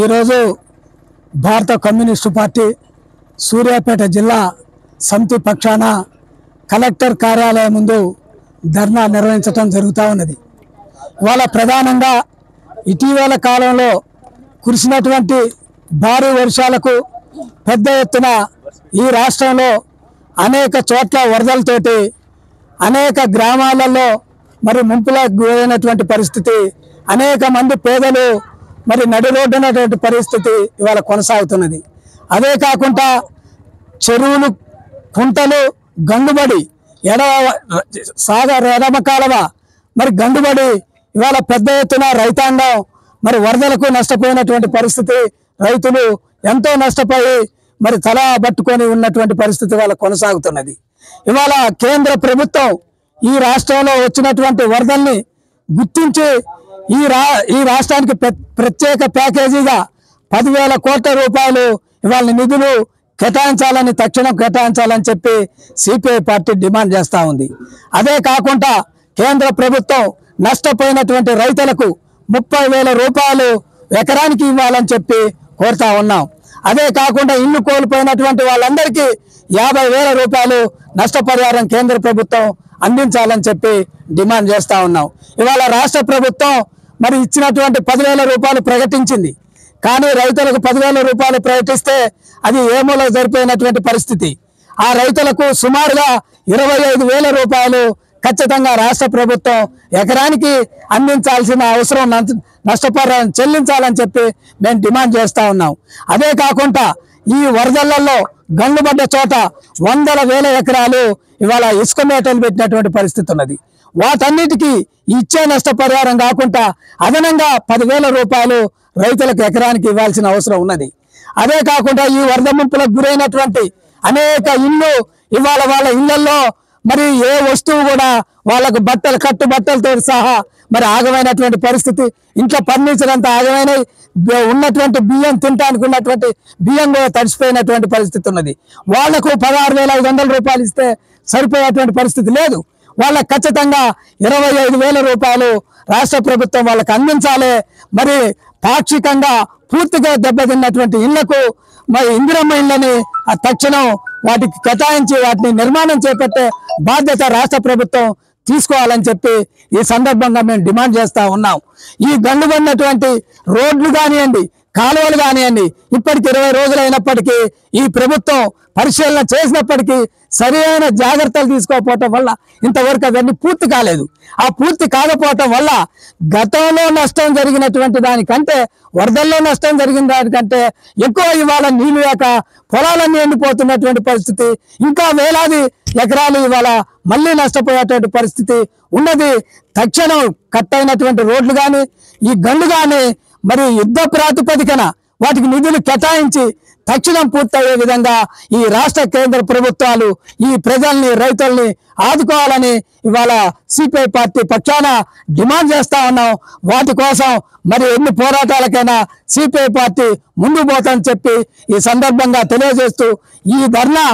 ఈరోజు భారత communist party Suryapet జిల్లా సమితి పక్షాన కలెక్టర్ కార్యాలయం ముందు ధర్నా నిర్వహించడం జరుగుతూ ఉన్నది. వాళ్ళ ప్రధానంగా ఇటీవల కాలంలో కురిసినటువంటి భారీ వర్షాలకు పెద్ద ఎత్తున ఈ రాష్ట్రంలో అనేక చోట్ల వరదలతోటి అనేక గ్రామాలలో మరి ముంపులకు గురైనటువంటి పరిస్థితి, అనేక మంది పేదలు మరి నడి రోడ్డునటువంటి పరిస్థితి ఇవాళ కొనసాగుతున్నది. అదే కాకుండా చెరువులు, కుంటలు గండుబడి ఎడమ కాలువ మరి గండుబడి ఇవాళ పెద్ద ఎత్తున రైతాంగం మరి వరదలకు నష్టపోయినటువంటి పరిస్థితి, రైతులు ఎంతో నష్టపోయి మరి తల పట్టుకొని ఉన్నటువంటి పరిస్థితి ఇవాళ కొనసాగుతున్నది. ఇవాళ కేంద్ర ప్రభుత్వం ఈ రాష్ట్రంలో వచ్చినటువంటి వరదల్ని గుర్తించి ఈ రాష్ట్రానికి ప్రత్యేక ప్యాకేజీగా 10,000 కోట్ల రూపాయలు ఇవాళ నిధులు కేటాయించాలని, తక్షణం కేటాయించాలని చెప్పి సిపిఐ పార్టీ డిమాండ్ చేస్తూ ఉంది. అదే కాకుండా కేంద్ర ప్రభుత్వం నష్టపోయినటువంటి రైతులకు 30,000 రూపాయలు ఎకరానికి ఇవ్వాలని చెప్పి కోరుతా ఉన్నాం. అదే కాకుండా ఇల్లు కోల్పోయినటువంటి వాళ్ళందరికీ 50,000 రూపాయలు నష్టపరిహారం కేంద్ర ప్రభుత్వం అందించాలని చెప్పి డిమాండ్ చేస్తూ ఉన్నాం. ఇవాళ రాష్ట్ర ప్రభుత్వం మరి ఇచ్చినటువంటి 10,000 రూపాయలు ప్రకటించింది. కానీ రైతులకు 10,000 రూపాయలు ప్రకటిస్తే అది ఏమూలకు సరిపోయినటువంటి పరిస్థితి. ఆ రైతులకు సుమారుగా 25,000 రూపాయలు ఖచ్చితంగా రాష్ట్ర ప్రభుత్వం ఎకరానికి అందించాల్సిన అవసరం, నష్టపరిహారం చెల్లించాలని చెప్పి మేము డిమాండ్ చేస్తూ ఉన్నాం. అదే కాకుండా ఈ వరదలలో గండుబడ్డ చోట 100,000 ఎకరాలు ఇవాళ ఇసుక మేటలు పెట్టినటువంటి పరిస్థితి ఉన్నది. వాటన్నిటికీ ఇచ్చే నష్టపరిహారం కాకుండా అదనంగా 10,000 రూపాయలు రైతులకు ఎకరానికి ఇవ్వాల్సిన అవసరం ఉన్నది. అదే కాకుండా ఈ వరద ముంపులకు గురైనటువంటి అనేక ఇళ్ళు ఇవాళ వాళ్ళ ఇళ్లలో మరి ఏ వస్తువు కూడా వాళ్ళకు కట్టుబట్టలతో సహా మరి ఆగమైనటువంటి పరిస్థితి, ఇంట్లో ఫర్నిచర్ అంతా ఆగమైనవి, ఉన్నటువంటి బియ్యం తినడానికి ఉన్నటువంటి బియ్యం కూడా తడిసిపోయినటువంటి పరిస్థితి ఉన్నది. వాళ్లకు 16,500 రూపాయలు ఇస్తే సరిపోయేటువంటి పరిస్థితి లేదు. వాళ్ళకి ఖచ్చితంగా 25,000 రూపాయలు రాష్ట్ర ప్రభుత్వం వాళ్ళకి అందించాలి. మరి పాక్షికంగా పూర్తిగా దెబ్బతిన్నటువంటి ఇళ్లకు మరి ఇందిరమ్మ ఇళ్ళని తక్షణం వాటికి కేటాయించి వాటిని నిర్మాణం చేపట్టే బాధ్యత రాష్ట్ర ప్రభుత్వం తీసుకోవాలని చెప్పి ఈ సందర్భంగా మేము డిమాండ్ చేస్తూ ఉన్నాం. ఈ గండుబడినటువంటి రోడ్లు కానివ్వండి, కాలువలు కానివ్వండి, ఇప్పటికి 20 రోజులు అయినప్పటికీ ఈ ప్రభుత్వం పరిశీలన చేసినప్పటికీ సరైన జాగ్రత్తలు తీసుకోకపోవటం వల్ల ఇంతవరకు అవన్నీ పూర్తి కాలేదు. ఆ పూర్తి కాకపోవటం వల్ల గతంలో నష్టం జరిగినటువంటి దానికంటే, వరదల్లో నష్టం జరిగిన దానికంటే ఎక్కువ ఇవాళ నీళ్లు లేక పొలాలన్నీ ఎండిపోతున్నటువంటి పరిస్థితి, ఇంకా వేలాది ఎకరాలు ఇవాళ మళ్ళీ నష్టపోయేటువంటి పరిస్థితి ఉన్నది. తక్షణం కట్ అయినటువంటి రోడ్లు కానీ, ఈ గండ్లు కానీ మరి యుద్ధ ప్రాతిపదికన వాటికి నిధులు కేటాయించి తక్షణం పూర్తయ్యే విధంగా ఈ రాష్ట్ర కేంద్ర ప్రభుత్వాలు ఈ ప్రజల్ని, రైతుల్ని ఆదుకోవాలని ఇవాళ సిపిఐ పార్టీ పక్షాన డిమాండ్ చేస్తా ఉన్నాం. వాటి కోసం మరి ఎన్ని పోరాటాలకైనా సిపిఐ పార్టీ ముందు పోతామని చెప్పి ఈ సందర్భంగా తెలియజేస్తూ ఈ ధర్నా